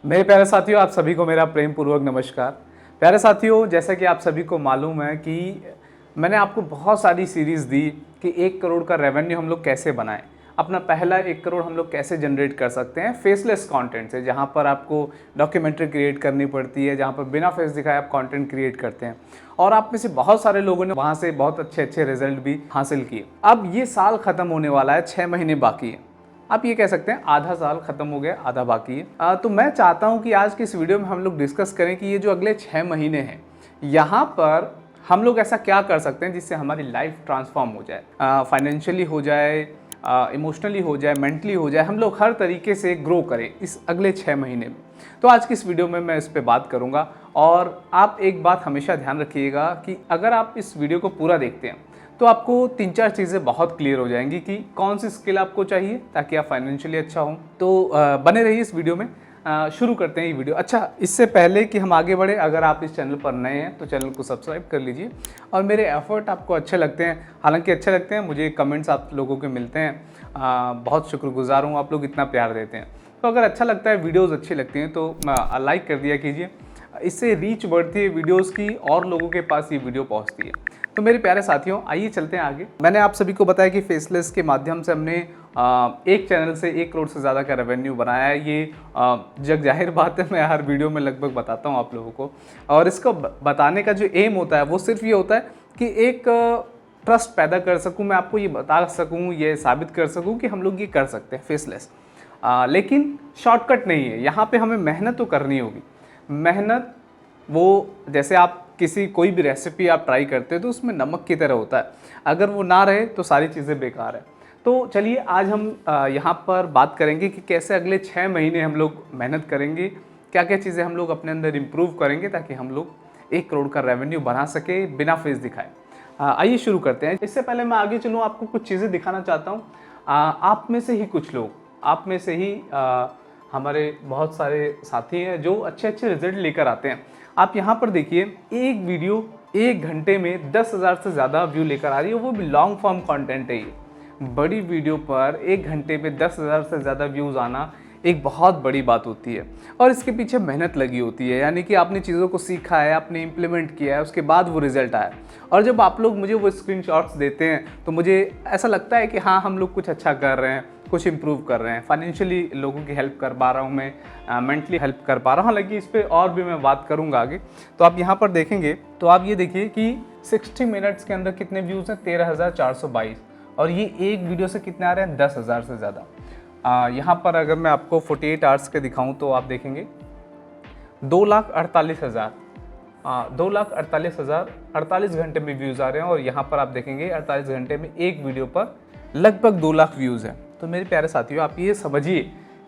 मेरे प्यारे साथियों, आप सभी को मेरा प्रेम पूर्वक नमस्कार। प्यारे साथियों, जैसा कि आप सभी को मालूम है कि मैंने आपको बहुत सारी सीरीज़ दी कि 1 करोड़ का रेवेन्यू हम लोग कैसे बनाएं, अपना पहला 1 करोड़ हम लोग कैसे जनरेट कर सकते हैं फेसलेस कंटेंट से, जहां पर आपको डॉक्यूमेंट्री क्रिएट करनी पड़ती है, जहां पर बिना फेस दिखाए आप कंटेंट क्रिएट करते हैं। और आप में से बहुत सारे लोगों ने वहां से बहुत अच्छे अच्छे रिजल्ट भी हासिल किए। अब ये साल खत्म होने वाला है, 6 महीने बाकी है। आप ये कह सकते हैं आधा साल खत्म हो गया, आधा बाकी है। तो मैं चाहता हूं कि आज की इस वीडियो में हम लोग डिस्कस करें कि ये जो अगले 6 महीने हैं, यहाँ पर हम लोग ऐसा क्या कर सकते हैं जिससे हमारी लाइफ ट्रांसफॉर्म हो जाए, फाइनेंशियली हो जाए, इमोशनली हो जाए, मेंटली हो जाए, हम लोग हर तरीके से ग्रो करें इस अगले 6 महीने में। तो आज की इस वीडियो में मैं इस पर बात करूंगा। और आप एक बात हमेशा ध्यान रखिएगा कि अगर आप इस वीडियो को पूरा देखते हैं तो आपको 3-4 चीज़ें बहुत क्लियर हो जाएंगी कि कौन सी स्किल आपको चाहिए ताकि आप फाइनेंशियली अच्छा हो। तो बने रहिए इस वीडियो में। शुरू करते हैं ये वीडियो। अच्छा, इससे पहले कि हम आगे बढ़े, अगर आप इस चैनल पर नए हैं तो चैनल को सब्सक्राइब कर लीजिए। और मेरे एफर्ट आपको अच्छे लगते हैं, हालांकि अच्छे लगते हैं, मुझे कमेंट्स आप लोगों के मिलते हैं, बहुत शुक्रगुजार हूँ, आप लोग इतना प्यार देते हैं। तो अगर अच्छा लगता है, वीडियोज़ अच्छी लगती हैं तो लाइक कर दिया कीजिए। इससे रीच बढ़ती है वीडियोस की और लोगों के पास ये वीडियो पहुंचती है। तो मेरे प्यारे साथियों, आइए चलते हैं आगे। मैंने आप सभी को बताया कि फेसलेस के माध्यम से हमने एक चैनल से 1 करोड़ से ज़्यादा का रेवेन्यू बनाया है। ये जग जाहिर बात है, मैं हर वीडियो में लगभग बताता हूँ आप लोगों को। और इसको बताने का जो एम होता है वो सिर्फ ये होता है कि एक ट्रस्ट पैदा कर सकूँ, मैं आपको ये बता सकूँ, ये साबित कर सकूँ कि हम लोग ये कर सकते हैं फेसलेस। लेकिन शॉर्टकट नहीं है, यहाँ पे हमें मेहनत तो करनी होगी। मेहनत वो जैसे आप कोई भी रेसिपी आप ट्राई करते हो तो उसमें नमक की तरह होता है, अगर वो ना रहे तो सारी चीज़ें बेकार है। तो चलिए आज हम यहाँ पर बात करेंगे कि कैसे अगले 6 महीने हम लोग मेहनत करेंगे, क्या क्या चीज़ें हम लोग अपने अंदर इम्प्रूव करेंगे ताकि हम लोग 1 करोड़ का रेवेन्यू बना सके बिना फेस दिखाए। आइए शुरू करते हैं। इससे पहले मैं आगे चलूँ, आपको कुछ चीज़ें दिखाना चाहता हूँ। आप में से ही कुछ लोग, आप में से ही हमारे बहुत सारे साथी हैं जो अच्छे अच्छे रिजल्ट लेकर आते हैं। आप यहाँ पर देखिए, एक वीडियो 1 घंटे में 10,000 से ज़्यादा व्यू लेकर आ रही है, वो भी लॉन्ग फॉर्म कंटेंट है। ये बड़ी वीडियो पर 1 घंटे में 10,000 से ज़्यादा व्यूज़ आना एक बहुत बड़ी बात होती है। और इसके पीछे मेहनत लगी होती है, यानी कि आपने चीज़ों को सीखा है, आपने इम्प्लीमेंट किया है, उसके बाद वो रिजल्ट आया। और जब आप लोग मुझे वो स्क्रीनशॉट्स देते हैं तो मुझे ऐसा लगता है कि हाँ, हम लोग कुछ अच्छा कर रहे हैं, कुछ इम्प्रूव कर रहे हैं। फाइनेंशियली लोगों की हेल्प कर पा रहा हूँ मैं, मेंटली हेल्प कर पा रहा हूँ। हालांकि इस पर और भी मैं बात करूँगा आगे। तो आप यहाँ पर देखेंगे तो आप ये देखिए कि 60 मिनट्स के अंदर कितने व्यूज़ हैं, 13,422। और ये एक वीडियो से कितने आ रहे हैं, 10,000 से ज़्यादा। यहाँ पर अगर मैं आपको 48 आवर्स के दिखाऊँ तो आप देखेंगे 2,48,000, 2,48,000 48 घंटे में व्यूज़ आ रहे हैं। और यहाँ पर आप देखेंगे 48 घंटे में एक वीडियो पर लगभग 2 लाख व्यूज़ हैं। तो मेरे प्यारे साथियों, आप ये समझिए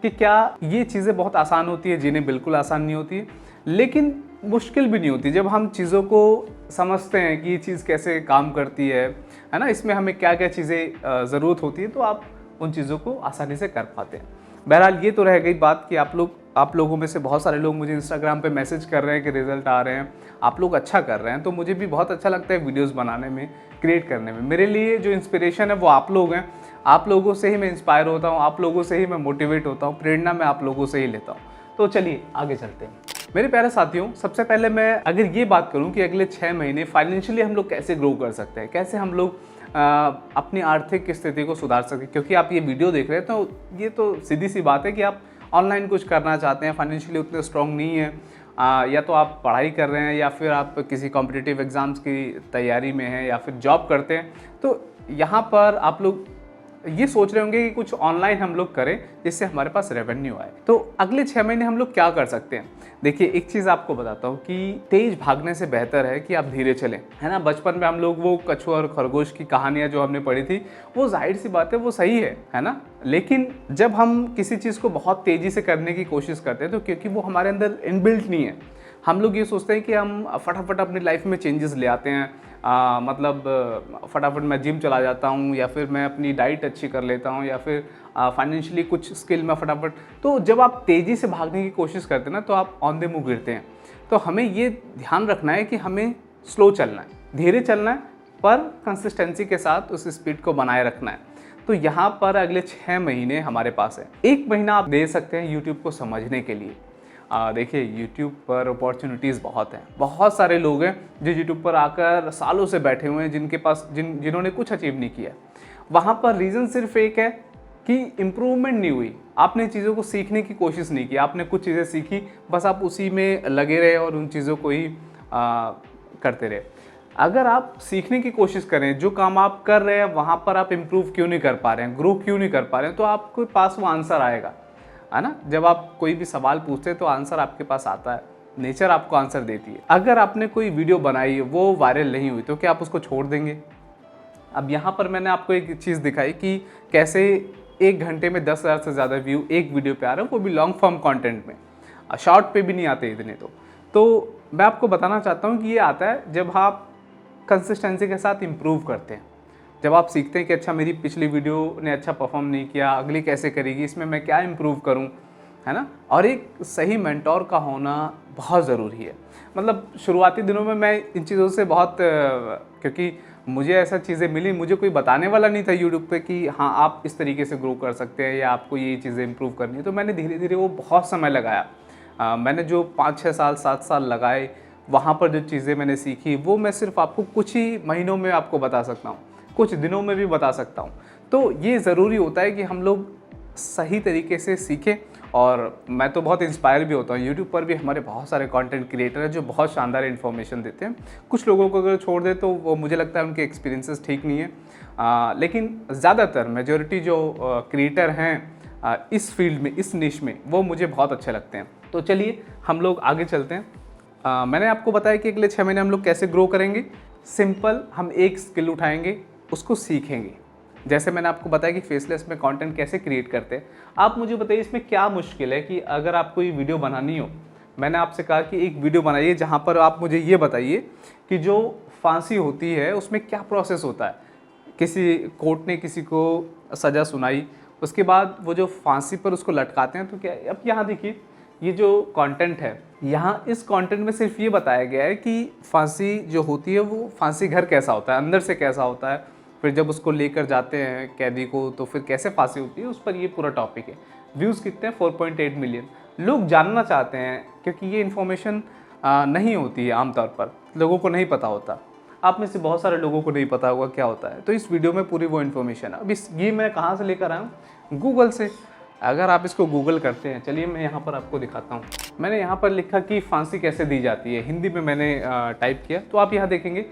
कि क्या ये चीज़ें बहुत आसान होती है, जिन्हें बिल्कुल आसान नहीं होती, लेकिन मुश्किल भी नहीं होती। जब हम चीज़ों को समझते हैं कि ये चीज़ कैसे काम करती है ना, इसमें हमें क्या क्या चीज़ें ज़रूरत होती है, तो आप उन चीज़ों को आसानी से कर पाते हैं। बहरहाल ये तो रह गई बात कि आप लोगों में से बहुत सारे लोग मुझे इंस्टाग्राम पे मैसेज कर रहे हैं कि रिजल्ट आ रहे हैं, आप लोग अच्छा कर रहे हैं। तो मुझे भी बहुत अच्छा लगता है वीडियोस बनाने में, क्रिएट करने में। मेरे लिए जो इंस्पिरेशन है वो आप लोग हैं। आप लोगों से ही मैं इंस्पायर होता हूँ, आप लोगों से ही मैं मोटिवेट होता हूँ, प्रेरणा मैं आप लोगों से ही लेता हूँ। तो चलिए आगे चलते हैं। मेरे प्यारे साथियों, सबसे पहले मैं अगर ये बात करूँ कि अगले 6 महीने फाइनेंशियली हम लोग कैसे ग्रो कर सकते हैं, कैसे हम लोग अपनी आर्थिक स्थिति को सुधार सकते हैं। क्योंकि आप ये वीडियो देख रहे हैं तो ये तो सीधी सी बात है कि आप ऑनलाइन कुछ करना चाहते हैं, फाइनेंशियली उतने स्ट्रॉन्ग नहीं है, या तो आप पढ़ाई कर रहे हैं, या फिर आप किसी कॉम्पिटिटिव एग्ज़ाम्स की तैयारी में हैं, या फिर जॉब करते हैं। तो यहाँ पर आप लोग ये सोच रहे होंगे कि कुछ ऑनलाइन हम लोग करें जिससे हमारे पास रेवेन्यू आए। तो अगले 6 महीने हम लोग क्या कर सकते हैं? देखिए, एक चीज़ आपको बताता हूँ कि तेज भागने से बेहतर है कि आप धीरे चलें, है ना। बचपन में हम लोग वो कछुआ और खरगोश की कहानियाँ जो हमने पढ़ी थी, वो जाहिर सी बात है वो सही है ना। लेकिन जब हम किसी चीज़ को बहुत तेज़ी से करने की कोशिश करते हैं तो क्योंकि वो हमारे अंदर इनबिल्ट नहीं है, हम लोग ये सोचते हैं कि हम फटाफट अपनी लाइफ में चेंजेस ले आते हैं। मतलब फटाफट मैं जिम चला जाता हूँ, या फिर मैं अपनी डाइट अच्छी कर लेता हूँ, या फिर फाइनेंशियली कुछ स्किल में फटाफट। तो जब आप तेज़ी से भागने की कोशिश करते हैं ना, तो आप औंधे मुँह गिरते हैं। तो हमें ये ध्यान रखना है कि हमें स्लो चलना है, धीरे चलना है, पर कंसिस्टेंसी के साथ उस स्पीड को बनाए रखना है। तो यहाँ पर अगले 6 महीने हमारे पास है। 1 महीना आप दे सकते हैं यूट्यूब को समझने के लिए। देखिए यूट्यूब पर अपॉर्चुनिटीज़ बहुत हैं, बहुत सारे लोग हैं जो यूट्यूब पर आकर सालों से बैठे हुए हैं, जिनके पास जिन्होंने कुछ अचीव नहीं किया। वहाँ पर रीज़न सिर्फ एक है कि इम्प्रूवमेंट नहीं हुई, आपने चीज़ों को सीखने की कोशिश नहीं की, आपने कुछ चीज़ें सीखी, बस आप उसी में लगे रहे और उन चीज़ों को ही करते रहे। अगर आप सीखने की कोशिश करें, जो काम आप कर रहे हैं वहाँ पर आप इम्प्रूव क्यों नहीं कर पा रहे हैं, ग्रो क्यों नहीं कर पा रहे हैं, तो आपके पास वो आंसर आएगा, है ना। जब आप कोई भी सवाल पूछते हैं तो आंसर आपके पास आता है, नेचर आपको आंसर देती है। अगर आपने कोई वीडियो बनाई है, वो वायरल नहीं हुई, तो क्या आप उसको छोड़ देंगे? अब यहाँ पर मैंने आपको एक चीज़ दिखाई कि कैसे 1 घंटे में 10,000 से ज़्यादा व्यू एक वीडियो पे आ रहे हैं, वो भी लॉन्ग फॉर्म कंटेंट में, शॉर्ट पे भी नहीं आते इतने। तो मैं आपको बताना चाहता हूँ कि ये आता है जब आप कंसिस्टेंसी के साथ इम्प्रूव करते हैं, जब आप सीखते हैं कि अच्छा मेरी पिछली वीडियो ने अच्छा परफॉर्म नहीं किया, अगली कैसे करेगी, इसमें मैं क्या इम्प्रूव करूँ, है ना। और एक सही मेंटोर का होना बहुत ज़रूरी है। मतलब शुरुआती दिनों में मैं इन चीज़ों से बहुत क्योंकि मुझे ऐसा चीज़ें मिली, मुझे कोई बताने वाला नहीं था यूट्यूब पे कि हाँ आप इस तरीके से ग्रो कर सकते हैं या आपको ये चीज़ें इम्प्रूव करनी है, तो मैंने धीरे धीरे वो बहुत समय लगाया। मैंने जो 5-6 साल 7 साल लगाए, वहाँ पर जो चीज़ें मैंने सीखी वो मैं सिर्फ आपको कुछ ही महीनों में आपको बता सकता हूँ, कुछ दिनों में भी बता सकता हूँ। तो ये ज़रूरी होता है कि हम लोग सही तरीके से सीखें। और मैं तो बहुत इंस्पायर भी होता हूँ, यूट्यूब पर भी हमारे बहुत सारे कंटेंट क्रिएटर हैं जो बहुत शानदार इन्फॉर्मेशन देते हैं। कुछ लोगों को अगर छोड़ दे तो वो मुझे लगता है उनके एक्सपीरियंसेस ठीक नहीं है, लेकिन ज़्यादातर मेजॉरिटी जो क्रिएटर हैं इस फील्ड में, इस निश में, वो मुझे बहुत अच्छे लगते हैं। तो चलिए हम लोग आगे चलते हैं। मैंने आपको बताया कि अगले 6 महीने हम लोग कैसे ग्रो करेंगे। सिंपल, हम एक स्किल उठाएंगे, उसको सीखेंगे। जैसे मैंने आपको बताया कि फेसलेस में कंटेंट कैसे क्रिएट करते हैं। आप मुझे बताइए इसमें क्या मुश्किल है कि अगर आपको ये वीडियो बनानी हो, मैंने आपसे कहा कि एक वीडियो बनाइए जहाँ पर आप मुझे ये बताइए कि जो फांसी होती है उसमें क्या प्रोसेस होता है। किसी कोर्ट ने किसी को सज़ा सुनाई, उसके बाद वो जो फांसी पर उसको लटकाते हैं, तो क्या, अब यहाँ देखिए ये जो कंटेंट है, यहाँ इस कंटेंट में सिर्फ ये बताया गया है कि फांसी जो होती है वो फांसी घर कैसा होता है, अंदर से कैसा होता है, फिर जब उसको लेकर जाते हैं कैदी को तो फिर कैसे फांसी होती है, उस पर ये पूरा टॉपिक है। व्यूज़ कितने हैं? 4.8 मिलियन। लोग जानना चाहते हैं क्योंकि ये इन्फॉर्मेशन नहीं होती है, आमतौर पर लोगों को नहीं पता होता। आप में से बहुत सारे लोगों को नहीं पता होगा क्या होता है, तो इस वीडियो में पूरी वो इन्फॉर्मेशन है। अब ये मैं कहाँ से लेकर आया हूँ? गूगल से। अगर आप इसको गूगल करते हैं, चलिए मैं यहाँ पर आपको दिखाता हूँ। मैंने यहाँ पर लिखा कि फांसी कैसे दी जाती है, हिंदी में मैंने टाइप किया, तो आप यहाँ देखेंगे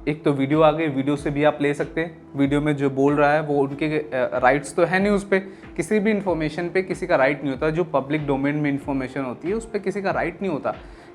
एक तो वीडियो आ गई, वीडियो से भी आप ले सकते हैं। वीडियो में जो बोल रहा है वो उनके राइट्स तो है नहीं, उस पर किसी भी इन्फॉर्मेशन पे किसी का राइट नहीं होता। जो पब्लिक डोमेन में इन्फॉर्मेशन होती है उस पर किसी का राइट नहीं होता,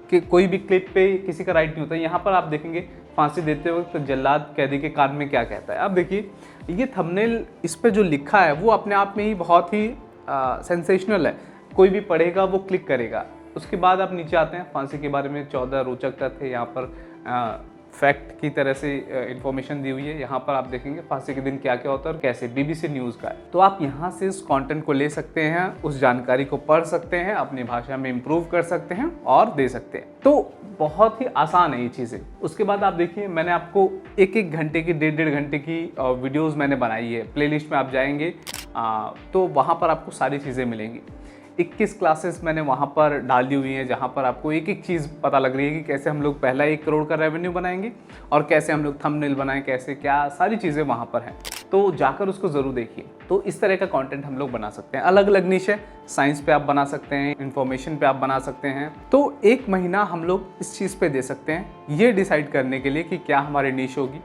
कि कोई भी क्लिप पे किसी का राइट नहीं होता। यहाँ पर आप देखेंगे फांसी देते वक्त तो जल्लाद कैदी के कान में क्या कहता है। अब देखिए ये थंबनेल, इस पर जो लिखा है वो अपने आप में ही बहुत ही सेंसेशनल है, कोई भी पढ़ेगा वो क्लिक करेगा। उसके बाद आप नीचे आते हैं, फांसी के बारे में 14 रोचक तथ्य यहाँ पर फैक्ट की तरह से इन्फॉर्मेशन दी हुई है। यहाँ पर आप देखेंगे फांसी के दिन क्या क्या होता है और कैसे, BBC न्यूज़ का है। तो आप यहाँ से इस कंटेंट को ले सकते हैं, उस जानकारी को पढ़ सकते हैं, अपनी भाषा में इम्प्रूव कर सकते हैं और दे सकते हैं। तो बहुत ही आसान है ये चीज़ें। उसके बाद आप देखिए मैंने आपको 1-1 घंटे की, 1.5 घंटे की वीडियोज़ मैंने बनाई है। प्लेलिस्ट में आप जाएंगे तो वहाँ पर आपको सारी चीज़ें मिलेंगी। 21 क्लासेस मैंने वहाँ पर डाली हुई हैं, जहाँ पर आपको एक एक चीज़ पता लग रही है कि कैसे हम लोग पहला 1 करोड़ का रेवेन्यू बनाएंगे और कैसे हम लोग थंबनेल बनाएं, कैसे क्या, सारी चीज़ें वहाँ पर हैं। तो जाकर उसको ज़रूर देखिए। तो इस तरह का कंटेंट हम लोग बना सकते हैं। अलग अलग निश है, साइंस पे आप बना सकते हैं, इन्फॉर्मेशन पे आप बना सकते हैं। तो 1 महीना हम लोग इस चीज़ पे दे सकते हैं, ये डिसाइड करने के लिए कि क्या हमारी निश होगी,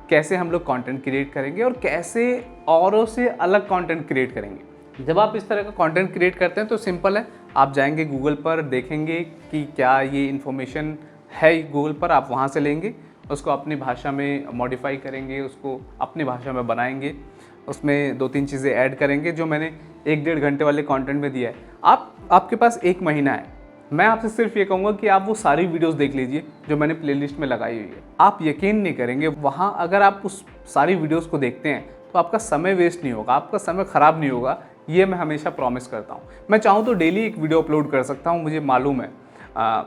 कैसे हम लोग कंटेंट क्रिएट करेंगे और कैसे औरों से अलग कंटेंट क्रिएट करेंगे। जब आप इस तरह का कंटेंट क्रिएट करते हैं तो सिंपल है, आप जाएंगे गूगल पर, देखेंगे कि क्या ये इन्फॉर्मेशन है गूगल पर, आप वहाँ से लेंगे, उसको अपनी भाषा में मॉडिफाई करेंगे, उसको अपनी भाषा में बनाएंगे, उसमें 2-3 चीज़ें ऐड करेंगे जो मैंने 1-1.5 घंटे वाले कंटेंट में दिया है। आपके पास 1 महीना है। मैं आपसे सिर्फ ये कहूँगा कि आप वो सारी वीडियोस देख लीजिए जो मैंने प्लेलिस्ट में लगाई हुई है। आप यकीन नहीं करेंगे, वहाँ अगर आप उस सारी वीडियोस को देखते हैं तो आपका समय वेस्ट नहीं होगा, आपका समय ख़राब नहीं होगा, ये मैं हमेशा प्रॉमिस करता हूँ। मैं चाहूँ तो डेली एक वीडियो अपलोड कर सकता हूँ, मुझे मालूम है,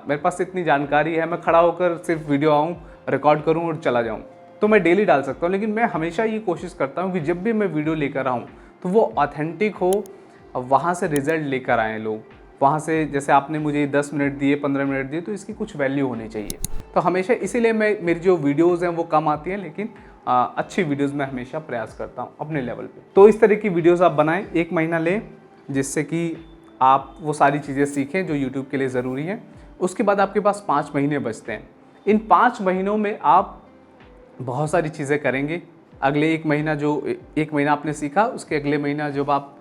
मेरे पास इतनी जानकारी है। मैं खड़ा होकर सिर्फ वीडियो आऊँ, रिकॉर्ड करूँ और चला जाऊँ, तो मैं डेली डाल सकता हूँ। लेकिन मैं हमेशा ये कोशिश करता हूँ कि जब भी मैं वीडियो लेकर आऊँ तो वो ऑथेंटिक हो, वहाँ से रिजल्ट लेकर आएँ लोग, वहाँ से जैसे आपने मुझे 10 मिनट दिए, 15 मिनट दिए, तो इसकी कुछ वैल्यू होनी चाहिए। तो हमेशा इसीलिए मेरी जो वीडियोज़ हैं वो कम आती हैं, लेकिन अच्छी वीडियोज़ मैं हमेशा प्रयास करता हूँ अपने लेवल पे। तो इस तरह की वीडियोज़ आप बनाएं, 1 महीना लें, जिससे कि आप वो सारी चीज़ें सीखें जो यूट्यूब के लिए ज़रूरी हैं। उसके बाद आपके पास 5 महीने बचते हैं। इन 5 महीनों में आप बहुत सारी चीज़ें करेंगे। अगले 1 महीना जो 1 महीना आपने सीखा, उसके अगले महीना जब आप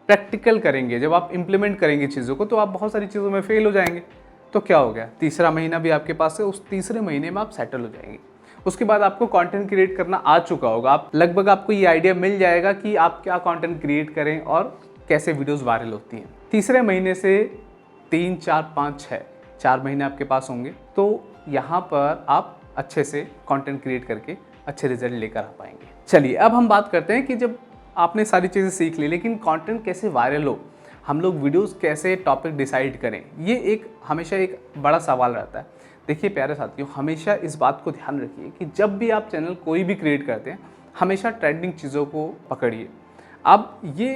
प्रैक्टिकल करेंगे, जब आप इम्प्लीमेंट करेंगे चीज़ों को, तो आप बहुत सारी चीज़ों में फेल हो जाएंगे। तो क्या हो गया, तीसरा महीना भी आपके पास है, उस तीसरे महीने में आप सेटल हो जाएंगे। उसके बाद आपको कंटेंट क्रिएट करना आ चुका होगा, आप लगभग आपको ये आइडिया मिल जाएगा कि आप क्या कंटेंट क्रिएट करें और कैसे वीडियोस वायरल होती हैं। तीसरे महीने से 3, 4, 5, 6 4 महीने आपके पास होंगे, तो यहाँ पर आप अच्छे से कंटेंट क्रिएट करके अच्छे रिजल्ट लेकर आ पाएंगे। चलिए अब हम बात करते हैं कि जब आपने सारी चीज़ें सीख ली, लेकिन कंटेंट कैसे वायरल हो, हम लोग वीडियोस कैसे टॉपिक डिसाइड करें, ये एक हमेशा एक बड़ा सवाल रहता है। देखिए प्यारे साथियों, हमेशा इस बात को ध्यान रखिए कि जब भी आप चैनल कोई भी क्रिएट करते हैं, हमेशा ट्रेंडिंग चीज़ों को पकड़िए। अब ये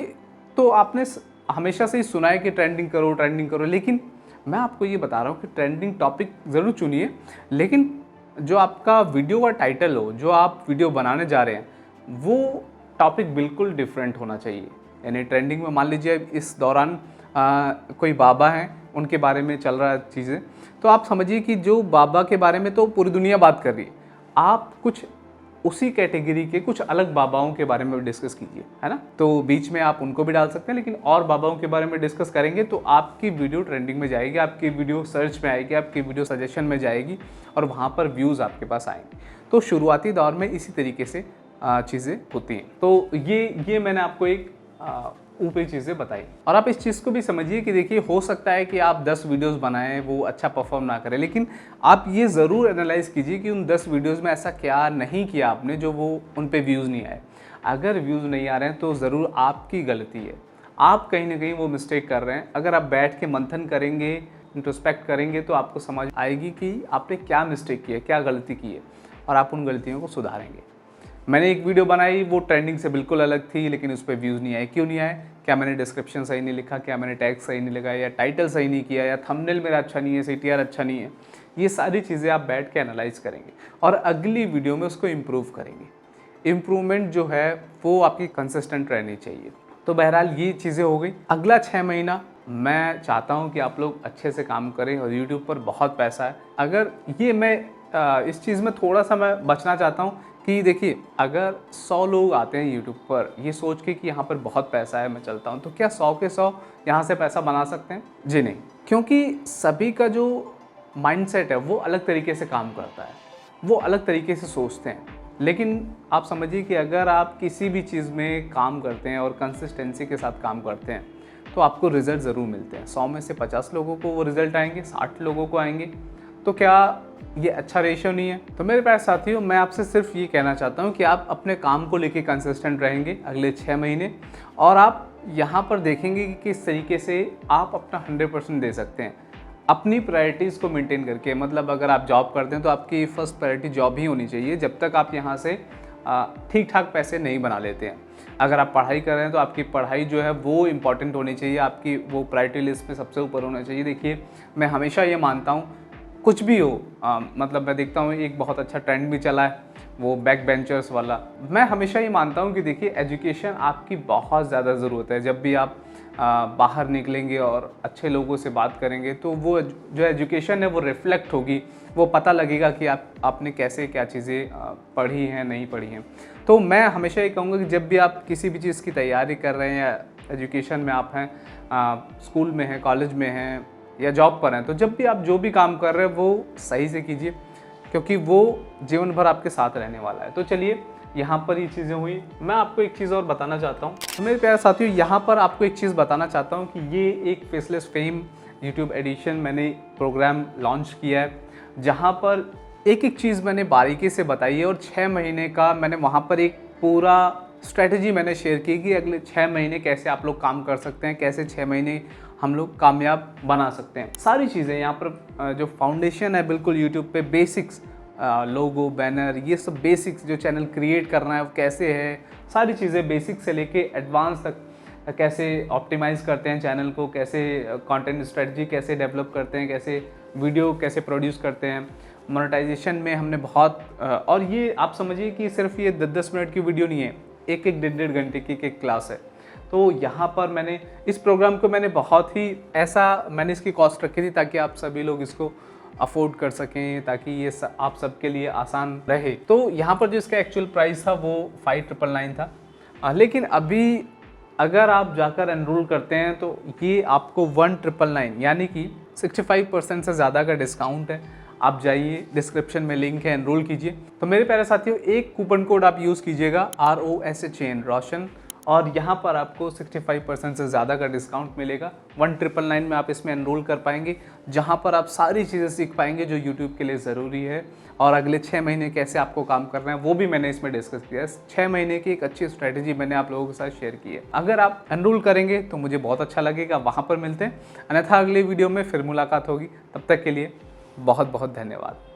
तो आपने हमेशा से ही सुना है कि ट्रेंडिंग करो, लेकिन मैं आपको ये बता रहा हूँ कि ट्रेंडिंग टॉपिक ज़रूर चुनिए, लेकिन जो आपका वीडियो का टाइटल हो, जो आप वीडियो बनाने जा रहे हैं, वो टॉपिक बिल्कुल डिफरेंट होना चाहिए। यानी ट्रेंडिंग में मान लीजिए इस दौरान कोई बाबा हैं, उनके बारे में चल रहा है चीज़ें, तो आप समझिए कि जो बाबा के बारे में तो पूरी दुनिया बात कर रही है, आप कुछ उसी कैटेगरी के कुछ अलग बाबाओं के बारे में डिस्कस कीजिए, है ना। तो बीच में आप उनको भी डाल सकते हैं, लेकिन और बाबाओं के बारे में डिस्कस करेंगे तो आपकी वीडियो ट्रेंडिंग में जाएगी, आपकी वीडियो सर्च में आएगी, आपकी वीडियो सजेशन में जाएगी और वहाँ पर व्यूज़ आपके पास आएंगे। तो शुरुआती दौर में इसी तरीके से चीज़ें होती हैं। तो ये मैंने आपको एक ऊपरी चीज़ें बताई, और आप इस चीज़ को भी समझिए कि देखिए हो सकता है कि आप 10 वीडियोस बनाएं, वो अच्छा परफॉर्म ना करें, लेकिन आप ये ज़रूर एनालाइज़ कीजिए कि उन 10 वीडियोस में ऐसा क्या नहीं किया आपने जो वो उन पे व्यूज़ नहीं आए। अगर व्यूज़ नहीं आ रहे हैं तो ज़रूर आपकी गलती है, आप कहीं ना कहीं वो मिस्टेक कर रहे हैं। अगर आप बैठ के मंथन करेंगे, इंट्रोस्पेक्ट करेंगे, तो आपको समझ आएगी कि आपने क्या मिस्टेक की है, क्या गलती की है, और आप उन गलतियों को सुधारेंगे। मैंने एक वीडियो बनाई, वो ट्रेंडिंग से बिल्कुल अलग थी, लेकिन उस पर व्यूज़ नहीं आए। क्यों नहीं आए? क्या मैंने डिस्क्रिप्शन सही नहीं लिखा, क्या मैंने टैग सही नहीं लगाया, या टाइटल सही नहीं किया, या थंबनेल मेरा अच्छा नहीं है, CTR अच्छा नहीं है। ये सारी चीज़ें आप बैठ के एनालाइज करेंगे और अगली वीडियो में उसको इम्प्रूव करेंगे। इम्प्रूवमेंट जो है वो आपकी कंसिस्टेंट रहनी चाहिए। तो बहरहाल ये चीज़ें हो गई। अगला 6 महीना मैं चाहता हूँ कि आप लोग अच्छे से काम करें, और यूट्यूब पर बहुत पैसा है। अगर ये मैं इस चीज़ में थोड़ा सा मैं बचना चाहता हूँ कि देखिए, अगर 100 लोग आते हैं यूट्यूब पर ये सोच के कि यहाँ पर बहुत पैसा है, मैं चलता हूँ, तो क्या 100 के 100 यहाँ से पैसा बना सकते हैं? जी नहीं, क्योंकि सभी का जो माइंडसेट है वो अलग तरीके से काम करता है, वो अलग तरीके से सोचते हैं। लेकिन आप समझिए कि अगर आप किसी भी चीज़ में काम करते हैं और कंसिस्टेंसी के साथ काम करते हैं, तो आपको रिज़ल्ट ज़रूर मिलते हैं। 100 में से 50 लोगों को वो रिज़ल्ट आएंगे, 60 लोगों को आएंगे। तो क्या ये अच्छा रेशियो नहीं है? तो मेरे प्यारे साथियों, मैं आपसे सिर्फ ये कहना चाहता हूँ कि आप अपने काम को लेके कंसिस्टेंट रहेंगे अगले 6 महीने, और आप यहाँ पर देखेंगे कि किस तरीके से आप अपना 100% दे सकते हैं अपनी प्रायोरिटीज़ को मेंटेन करके। मतलब अगर आप जॉब करते हैं तो आपकी फर्स्ट प्रायोरिटी जॉब ही होनी चाहिए, जब तक आप यहाँ से ठीक ठाक पैसे नहीं बना लेते हैं। अगर आप पढ़ाई कर रहे हैं तो आपकी पढ़ाई जो है वो इम्पॉर्टेंट होनी चाहिए, आपकी वो प्रायोरिटी लिस्ट में सबसे ऊपर होना चाहिए। देखिए, मैं हमेशा ये मानता हूँ, कुछ भी हो, मतलब मैं देखता हूँ एक बहुत अच्छा ट्रेंड भी चला है, वो बैक बेंचर्स वाला। मैं हमेशा ये मानता हूँ कि देखिए, एजुकेशन आपकी बहुत ज़्यादा ज़रूरत है। जब भी आप बाहर निकलेंगे और अच्छे लोगों से बात करेंगे, तो वो जो एजुकेशन है वो रिफ्लेक्ट होगी, वो पता लगेगा कि आपने कैसे क्या चीज़ें पढ़ी हैं, नहीं पढ़ी हैं। तो मैं हमेशा ये कहूँगा कि जब भी आप किसी भी चीज़ की तैयारी कर रहे हैं, या एजुकेशन में आप हैं, स्कूल में हैं, कॉलेज में हैं, या जॉब पर हैं, तो जब भी आप जो भी काम कर रहे हैं वो सही से कीजिए, क्योंकि वो जीवन भर आपके साथ रहने वाला है। तो चलिए, यहाँ पर ये चीज़ें हुई। मैं आपको एक चीज़ और बताना चाहता हूँ। तो मेरे प्यारे साथियों, यहाँ पर आपको एक चीज़ बताना चाहता हूँ कि ये एक फेसलेस फेम यूट्यूब एडिशन मैंने प्रोग्राम लॉन्च किया है, जहाँ पर एक एक चीज़ मैंने बारीकी से बताई है, और 6 महीने का मैंने वहाँ पर एक पूरा स्ट्रेटजी मैंने शेयर की कि अगले 6 महीने कैसे आप लोग काम कर सकते हैं, कैसे 6 महीने हम लोग कामयाब बना सकते हैं। सारी चीज़ें यहाँ पर जो फाउंडेशन है बिल्कुल यूट्यूब पे, बेसिक्स, लोगो, बैनर, ये सब बेसिक्स, जो चैनल क्रिएट करना है वो कैसे है, सारी चीज़ें बेसिक से लेके एडवांस तक कैसे ऑप्टिमाइज़ करते हैं चैनल को, कैसे कंटेंट स्ट्रेटजी कैसे डेवलप करते हैं, कैसे वीडियो कैसे प्रोड्यूस करते हैं, मोनेटाइजेशन में हमने बहुत और ये आप समझिए कि सिर्फ ये 10-10 मिनट की वीडियो नहीं है, एक 1.5 घंटे की एक क्लास है। तो यहाँ पर मैंने इस प्रोग्राम को मैंने बहुत ही ऐसा मैंने इसकी कॉस्ट रखी थी ताकि आप सभी लोग इसको अफोर्ड कर सकें, ताकि ये आप सबके लिए आसान रहे। तो यहाँ पर जो इसका एक्चुअल प्राइस था वो 5,999 था, लेकिन अभी अगर आप जाकर एनरोल करते हैं तो ये आपको 1,999 यानी कि 65% से ज़्यादा का डिस्काउंट है। आप जाइए, डिस्क्रिप्शन में लिंक है, एनरोल कीजिए। तो मेरे प्यारे साथियों, एक कूपन कोड आप यूज़ कीजिएगा ROSHN रोशन, और यहाँ पर आपको 65% से ज़्यादा का डिस्काउंट मिलेगा। 1,999 में आप इसमें एनरोल कर पाएंगे, जहाँ पर आप सारी चीज़ें सीख पाएंगे जो यूट्यूब के लिए ज़रूरी है। और अगले 6 महीने कैसे आपको काम करना है वो भी मैंने इसमें डिस्कस किया है। 6 महीने की एक अच्छी स्ट्रैटेजी मैंने आप लोगों के साथ शेयर की है। अगर आप एनरोल करेंगे तो मुझे बहुत अच्छा लगेगा। वहाँ पर मिलते हैं, अन्यथा अगले वीडियो में फिर मुलाकात होगी। तब तक के लिए बहुत बहुत धन्यवाद।